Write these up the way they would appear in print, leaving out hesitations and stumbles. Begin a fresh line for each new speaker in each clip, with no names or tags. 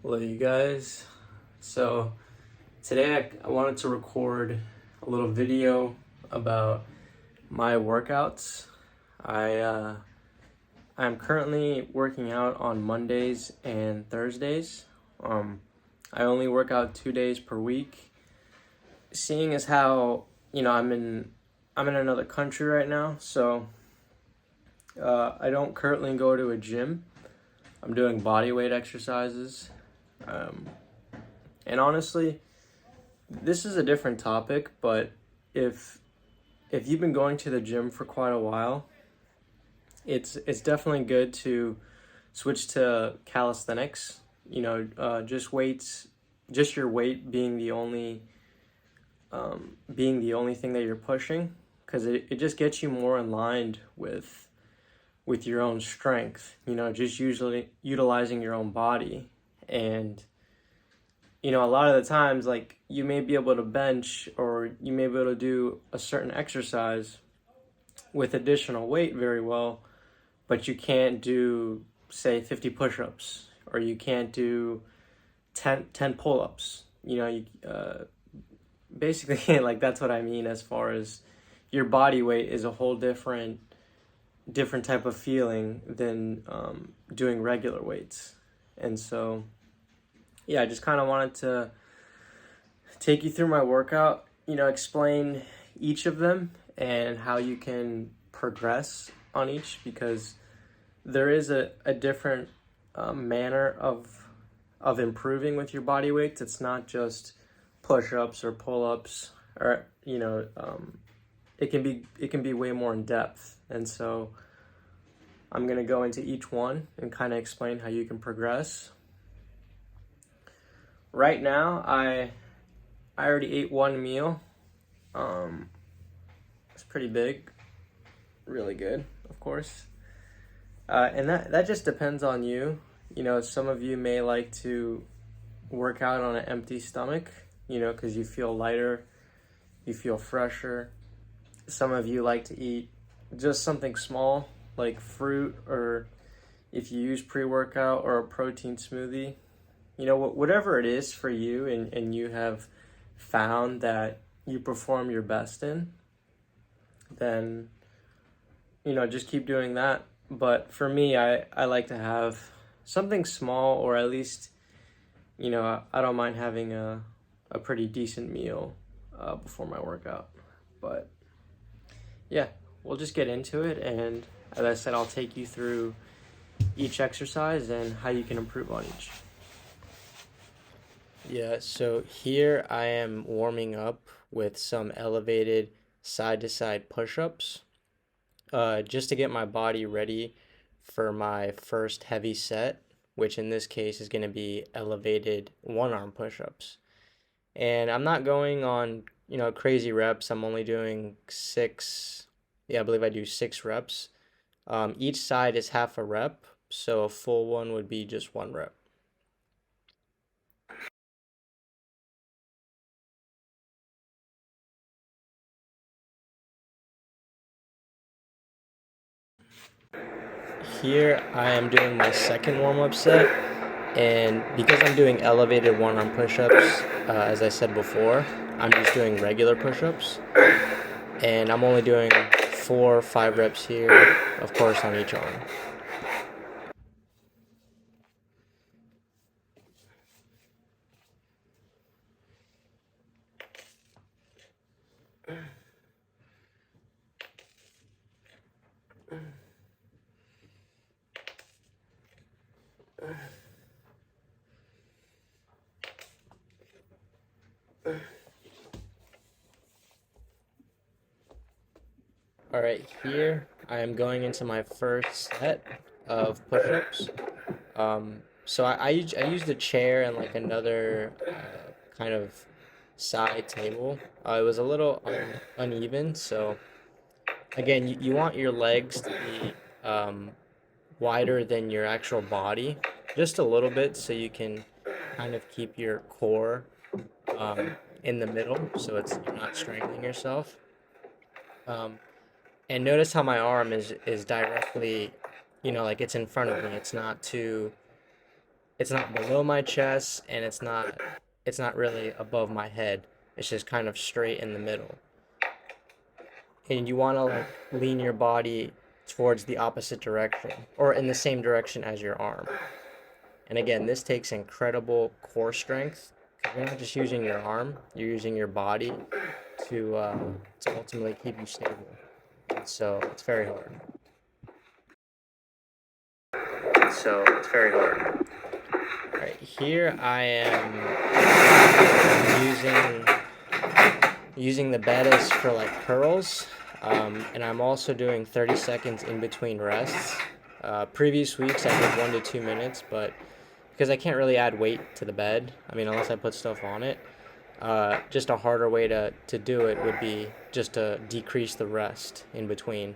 Hello, you guys. So today I wanted to record a little video about my workouts. I'm currently working out on Mondays and Thursdays. I only work out 2 days per week. Seeing as how I'm in another country right now, so I don't currently go to a gym. I'm doing body weight exercises. Um, and honestly, this is a different topic, but if if you've been going to the gym for quite a while, it's definitely good to switch to calisthenics. Just weights, just your weight being the only thing that you're pushing, because it just gets you more in line with your own strength. Just usually utilizing your own body. And a lot of the times, like, you may be able to bench or you may be able to do a certain exercise with additional weight very well, but you can't do, say, 50 push-ups, or you can't do 10 pull-ups. Basically, like, that's what I mean, as far as your body weight is a whole different type of feeling than doing regular weights. And so, yeah, I just kind of wanted to take you through my workout, explain each of them and how you can progress on each, because there is a different manner of improving with your body weights. It's not just push-ups or pull-ups, or it can be way more in depth. And so I'm going to go into each one and kind of explain how you can progress. Right now, I already ate one meal. It's pretty big, really good, of course. And that just depends on you. Some of you may like to work out on an empty stomach, because you feel lighter, you feel fresher. Some of you like to eat just something small, like fruit, or if you use pre-workout or a protein smoothie. Whatever it is for you, and you have found that you perform your best in, then, just keep doing that. But for me, I like to have something small, or at least, I don't mind having a pretty decent meal before my workout. But yeah, we'll just get into it. And as I said, I'll take you through each exercise and how you can improve on each. Yeah, so here I am warming up with some elevated side-to-side push-ups, just to get my body ready for my first heavy set, which in this case is going to be elevated one-arm push-ups. And I'm not going on, crazy reps. I'm only doing six. Yeah, I believe I do 6 reps. Each side is half a rep, so a full one would be just 1 rep. Here I am doing my second warm-up set, and because I'm doing elevated one-arm push-ups, as I said before, I'm just doing regular push-ups, and I'm only doing 4 or 5 reps here, of course, on each arm. All right, here I am going into my first set of push-ups. So I used a chair and like another kind of side table. It was a little uneven, so again, you want your legs to be wider than your actual body, just a little bit, so you can kind of keep your core in the middle, so you're not strangling yourself. Um, and notice how my arm is directly, like it's in front of me. it's not below my chest, and it's not really above my head. It's just kind of straight in the middle. And you want to like lean your body towards the opposite direction or in the same direction as your arm. And again, this takes incredible core strength because you're not just using your arm, you're using your body to ultimately keep you stable. And so it's very hard. All right, here I am using the betas for like curls, and I'm also doing 30 seconds in between rests. Previous weeks I did 1 to 2 minutes, but because I can't really add weight to the bed, I mean, unless I put stuff on it, just a harder way to do it would be just to decrease the rest in between.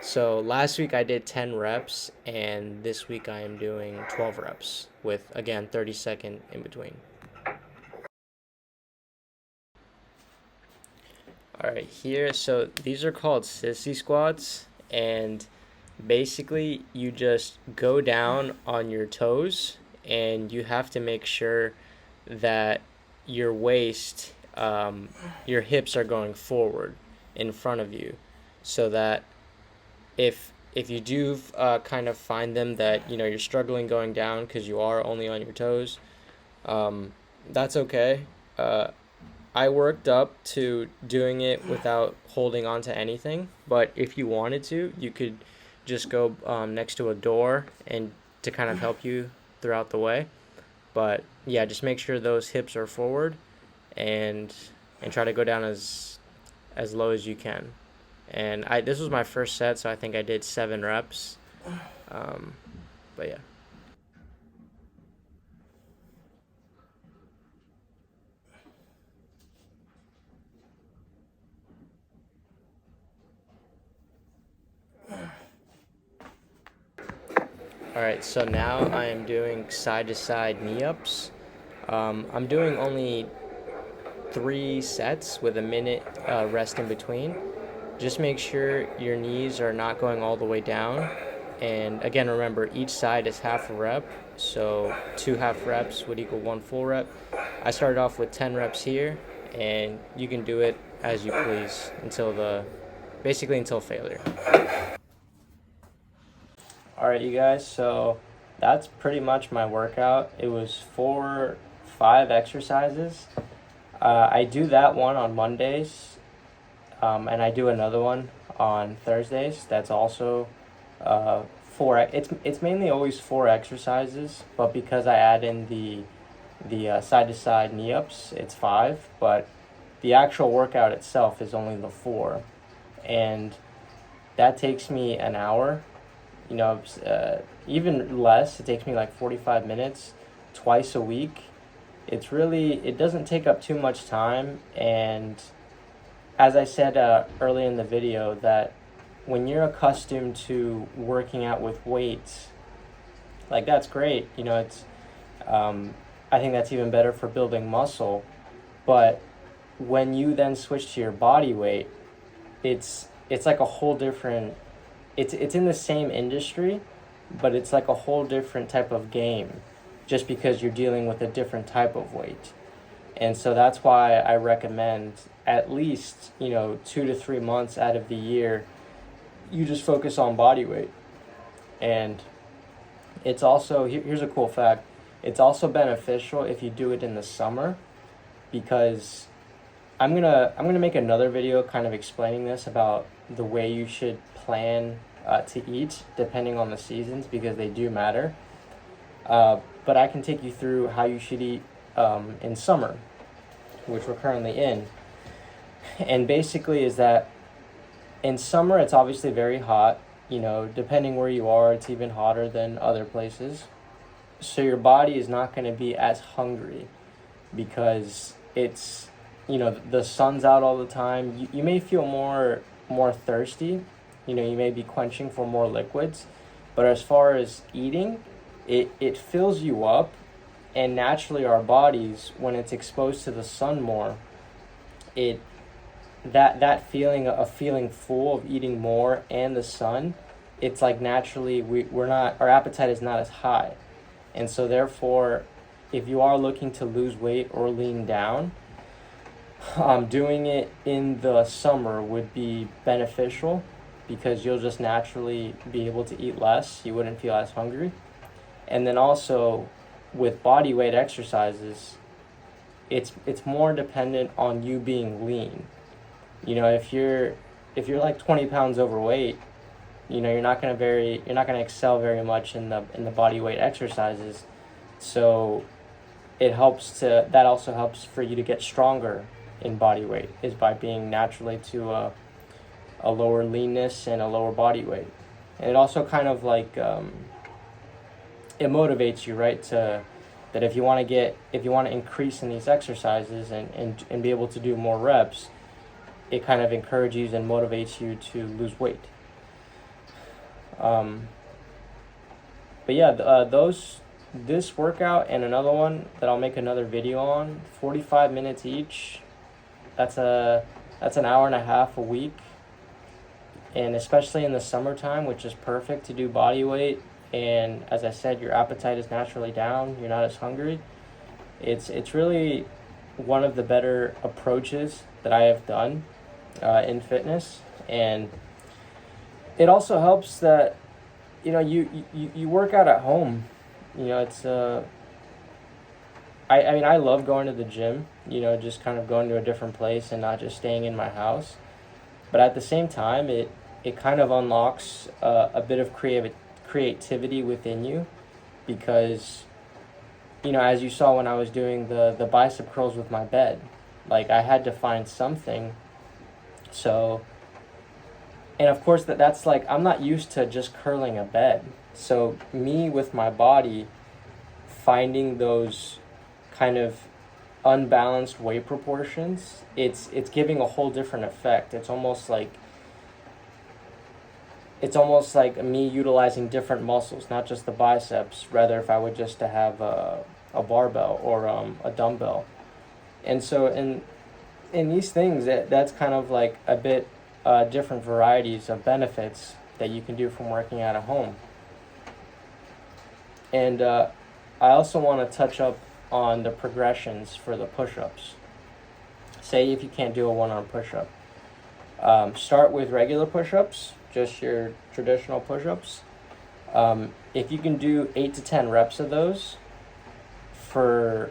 So last week I did 10 reps, and this week I am doing 12 reps with, again, 30-second in between. All right, here, so these are called sissy squats, and basically you just go down on your toes, and you have to make sure that your waist, your hips are going forward in front of you, so that if you do kind of find them that you're struggling going down because you are only on your toes, that's okay. I worked up to doing it without holding on to anything, but if you wanted to, you could just go next to a door and to kind of help you throughout the way. But yeah, just make sure those hips are forward and try to go down as low as you can. And this was my first set, so I think I did 7 reps. But yeah. All right, so now I am doing side-to-side knee-ups. I'm doing only 3 sets with a minute rest in between. Just make sure your knees are not going all the way down. And again, remember, each side is half a rep, so 2 half reps would equal 1 full rep. I started off with 10 reps here, and you can do it as you please basically until failure. All right, you guys, so that's pretty much my workout. It was 5 exercises. I do that one on Mondays, and I do another one on Thursdays. That's also 4. It's mainly always 4 exercises, but because I add in the side-to-side knee-ups, it's 5. But the actual workout itself is only the 4, and that takes me an hour. Even less. It takes me like 45 minutes twice a week. It doesn't take up too much time, and as I said early in the video, that when you're accustomed to working out with weights, like that's great. It's I think that's even better for building muscle. But when you then switch to your body weight, it's like a whole different. It's in the same industry, but it's like a whole different type of game, just because you're dealing with a different type of weight. And so that's why I recommend at least 2 to 3 months out of the year, you just focus on body weight. And it's also, here's a cool fact, it's also beneficial if you do it in the summer, because I'm gonna make another video kind of explaining this about the way you should plan to eat depending on the seasons, because they do matter. But I can take you through how you should eat in summer, which we're currently in. And basically is that in summer it's obviously very hot. Depending where you are, it's even hotter than other places. So your body is not going to be as hungry because it's, the sun's out all the time. You may feel more thirsty. You may be quenching for more liquids. But as far as eating, it fills you up. And naturally our bodies, when it's exposed to the sun more, that feeling of feeling full, of eating more and the sun, it's like naturally our appetite is not as high. And so therefore, if you are looking to lose weight or lean down, doing it in the summer would be beneficial because you'll just naturally be able to eat less. You wouldn't feel as hungry. And then also with body weight exercises, it's more dependent on you being lean. You know, if you're like 20 pounds overweight, you know, you're not gonna excel very much in the body weight exercises. So that also helps for you to get stronger in body weight, is by being naturally to a lower leanness and a lower body weight. And it also kind of like it motivates you, right, that if you want to increase in these exercises and be able to do more reps, it kind of encourages and motivates you to lose weight. But yeah, this workout and another one that I'll make another video on, 45 minutes each. That's an hour and a half a week, and especially in the summertime, which is perfect to do body weight. And as I said, your appetite is naturally down. You're not as hungry. It's really one of the better approaches that I have done in fitness, and it also helps that, you know, you work out at home. You know, it's I mean, I love going to the gym, you know, just kind of going to a different place and not just staying in my house. But at the same time, it kind of unlocks a bit of creativity within you, because, you know, as you saw when I was doing the bicep curls with my bed, like I had to find something. So, and of course that's like, I'm not used to just curling a bed. So me with my body finding those kind of unbalanced weight proportions, it's giving a whole different effect. It's almost like me utilizing different muscles, not just the biceps, rather if I would just to have a barbell or a dumbbell. And so in these things, that's kind of like a bit different varieties of benefits that you can do from working out at home. And I also want to touch up on the progressions for the push-ups. Say if you can't do a one-arm push-up, start with regular push-ups, just your traditional push-ups. If you can do 8 to 10 reps of those so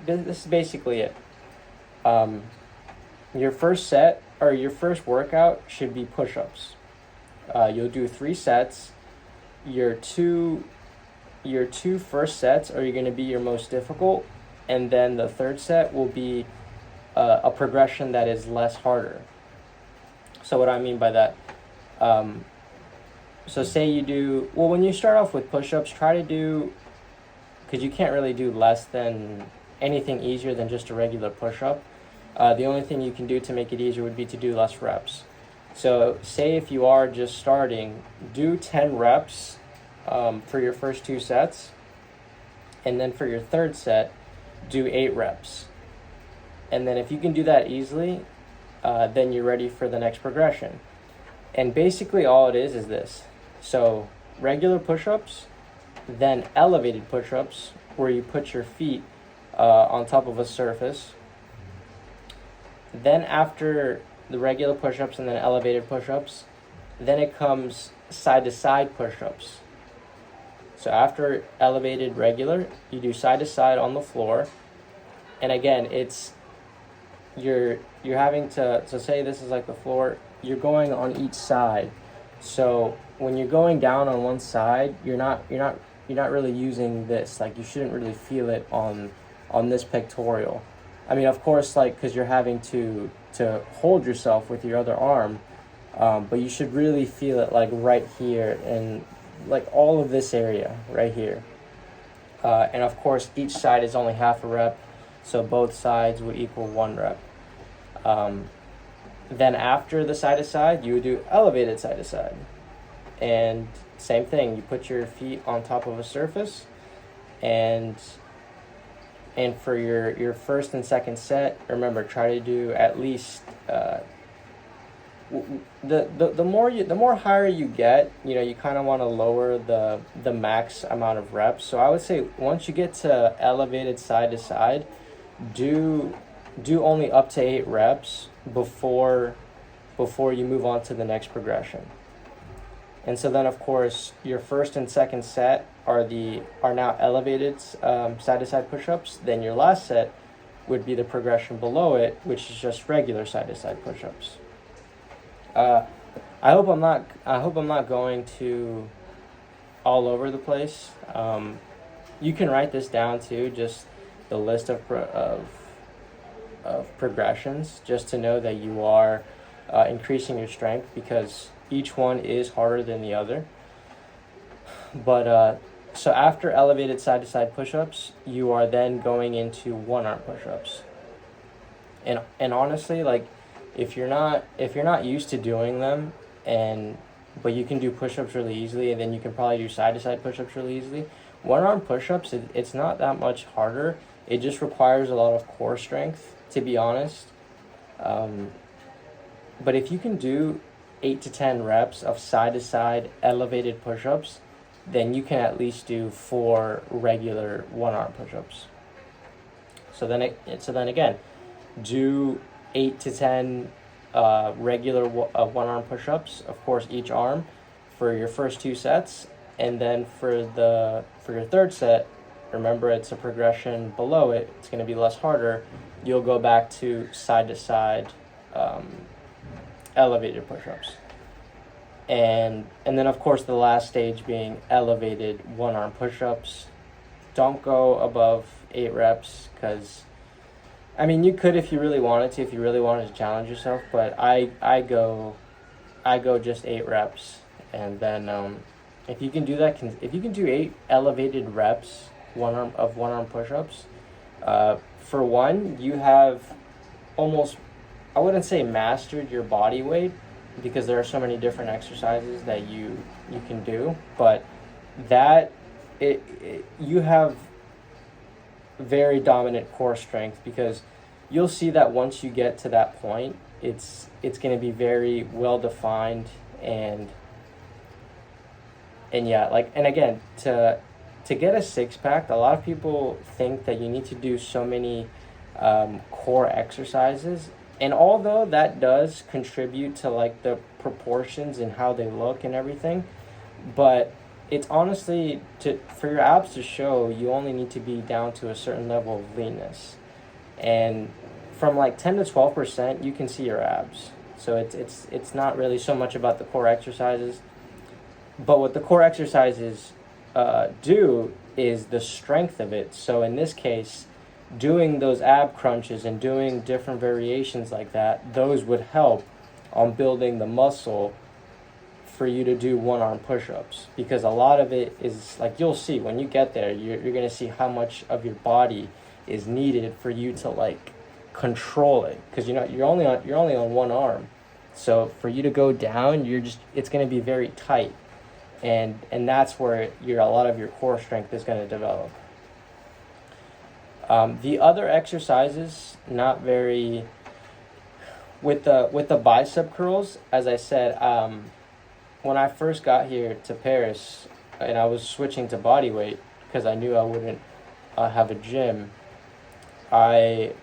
this is basically it. Your first set or your first workout should be push-ups. You'll do 3 sets. Your two first sets are going to be your most difficult, and then the third set will be a progression that is less harder. So what I mean by that, so say you do, well, when you start off with push-ups, try to do, because you can't really do less than anything easier than just a regular push-up. The only thing you can do to make it easier would be to do less reps. So say if you are just starting, do 10 reps for your first 2 sets, and then for your third set, do 8 reps. And then if you can do that easily, then you're ready for the next progression. And basically all it is this. So regular push-ups, then elevated push-ups, where you put your feet on top of a surface. Then after the regular push-ups and then elevated push-ups, then it comes side-to-side push-ups. So after elevated regular, you do side-to-side on the floor. And again, you're having to, so say this is like the floor, you're going on each side. So when you're going down on one side, you're not really using this. Like, you shouldn't really feel it on this pectoral. I mean, of course, like, because you're having to hold yourself with your other arm, but you should really feel it like right here and like all of this area right here. And of course, each side is only half a rep, so both sides would equal 1 rep. Then after the side-to-side, you would do elevated side-to-side. And same thing, you put your feet on top of a surface, and for your first and second set, remember, try to do at least the more higher you get, you know, you kind of want to lower the max amount of reps. So I would say once you get to elevated side to side, do only up to 8 reps before you move on to the next progression. And so then, of course, your first and second set are now elevated side to side push-ups. Then your last set would be the progression below it, which is just regular side to side push-ups. I hope I'm not going to all over the place. You can write this down too, just the list of progressions, just to know that you are increasing your strength, because each one is harder than the other. But so after elevated side to side push-ups, you are then going into one arm push-ups. And honestly, like, if you're not used to doing them, but you can do push-ups really easily, and then you can probably do side to side push-ups really easily. One arm push-ups, it's not that much harder. It just requires a lot of core strength, to be honest. But if you can do 8 to 10 reps of side to side elevated push-ups, then you can at least do 4 regular one arm push-ups. So then again, do 8 to 10 regular one arm push-ups, of course, each arm, for your first 2 sets, and then for your third set, remember it's a progression below it. It's going to be less harder. You'll go back to side to side elevated push-ups, and then of course the last stage being elevated one arm push-ups. Don't go above 8 reps, because I mean, you could if you really wanted to challenge yourself, but I go just 8 reps, and then if you can do that, if you can do 8 elevated reps one arm push-ups, for one, you have almost, I wouldn't say mastered your body weight, because there are so many different exercises that you can do, but you have very dominant core strength, because you'll see that once you get to that point, it's going to be very well defined, and yeah, like, and again, to get a 6-pack, a lot of people think that you need to do so many core exercises, and although that does contribute to like the proportions and how they look and everything, but it's honestly, for your abs to show, you only need to be down to a certain level of leanness, and from like 10 to 12%, you can see your abs. So it's not really so much about the core exercises, but what the core exercises do is the strength of it. So in this case, doing those ab crunches and doing different variations like that, those would help on building the muscle for you to do one arm push-ups, because a lot of it is like, you'll see when you get there, you're going to see how much of your body is needed for you to like control it, because you're only on one arm, so for you to go down, it's going to be very tight, and that's where a lot of your core strength is going to develop. The other exercises, not very, with the bicep curls, as I said, when I first got here to Paris and I was switching to Bodyweight because I knew I wouldn't have a gym, I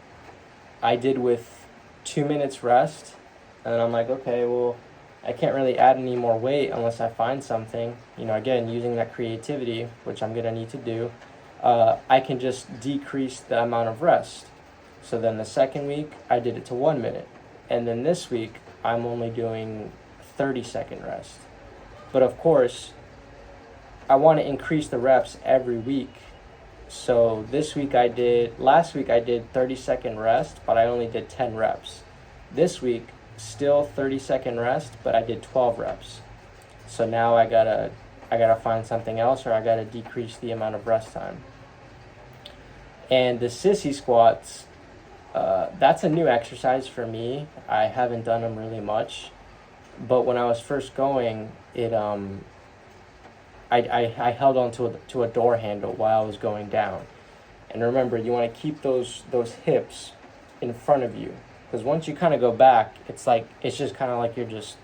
did with 2 minutes rest, and I'm like, okay, well, I can't really add any more weight unless I find something, again, using that creativity, which I'm going to need to do. I can just decrease the amount of rest. So then the second week, I did it to 1 minute. And then this week, I'm only doing 30-second rest. But of course, I want to increase the reps every week. So last week I did 30-second rest, but I only did 10 reps. This week, still 30-second rest, but I did 12 reps. So now I gotta find something else, or I gotta decrease the amount of rest time. And the sissy squats, that's a new exercise for me. I haven't done them really much, but when I was first going, I held on to a door handle while I was going down. And remember, you want to keep those hips in front of you. Because once you kind of go back, it's just kind of like you're just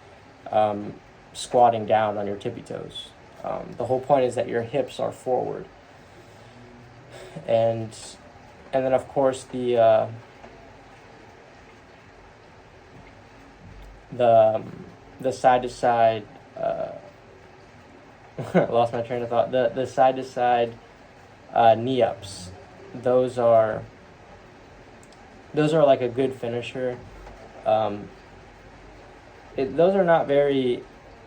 squatting down on your tippy toes. The whole point is that your hips are forward, and then of course the side to side. Lost my train of thought. The side to side knee ups. Those are like a good finisher. Those are not very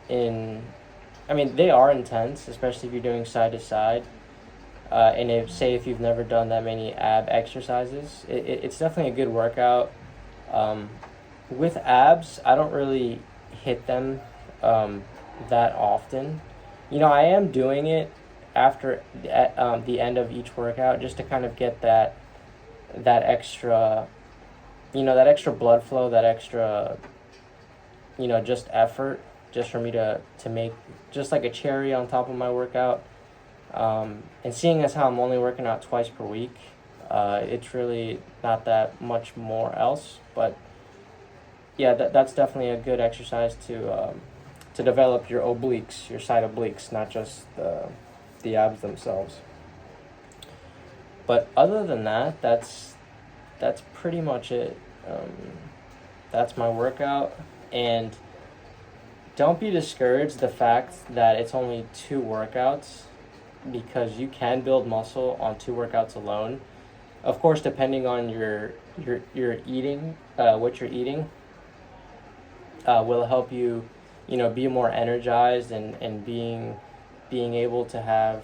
they are intense, especially if you're doing side to side. And if you've never done that many ab exercises, it's definitely a good workout. With abs, I don't really hit them that often. I am doing it after at the end of each workout, just to kind of get that extra, that extra blood flow, that extra, just effort, just for me to make just like a cherry on top of my workout. And seeing as how I'm only working out twice per week, it's really not that much more else. But yeah, that's definitely a good exercise to develop your obliques, your side obliques, not just the abs themselves. But other than that, that's pretty much it. That's my workout. And don't be discouraged the fact that it's only 2 workouts, because you can build muscle on 2 workouts alone. Of course, depending on your eating, what you're eating, will help you, be more energized and being able to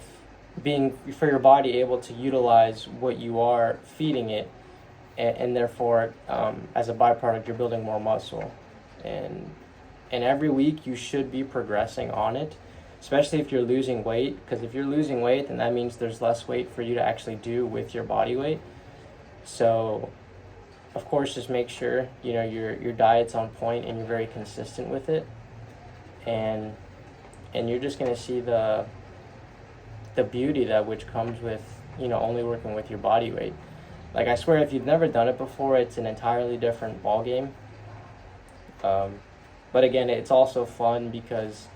for your body able to utilize what you are feeding it, and therefore, as a byproduct, you're building more muscle. And every week you should be progressing on it, especially if you're losing weight, because if you're losing weight, then that means there's less weight for you to actually do with your body weight. So of course, just make sure your diet's on point and you're very consistent with it, and you're just going to see the beauty that which comes with only working with your body weight. Like, I swear, if you've never done it before, it's an entirely different ball game. But again, it's also fun because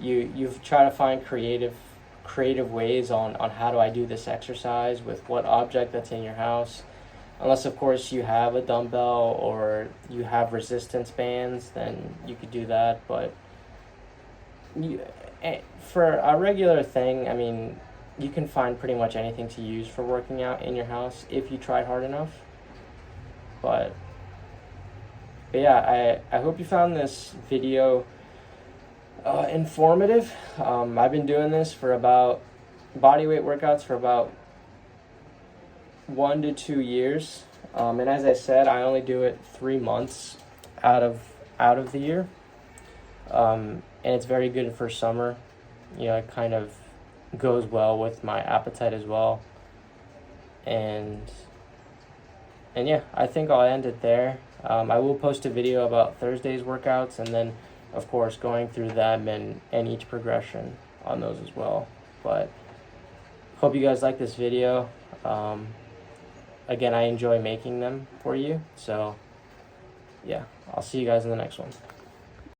you've tried to find creative ways on how do I do this exercise with what object that's in your house. Unless, of course, you have a dumbbell or you have resistance bands, then you could do that. But for a regular thing, you can find pretty much anything to use for working out in your house if you tried hard enough. But yeah, I hope you found this video informative. I've been doing this for about bodyweight workouts for about 1 to 2 years, and as I said, I only do it 3 months out of the year, and it's very good for summer. It kind of goes well with my appetite as well, and yeah, I think I'll end it there. I will post a video about Thursday's workouts, and then of course going through them and each progression on those as well. But hope you guys like this video. Again, I enjoy making them for you. So yeah, I'll see you guys in the next one.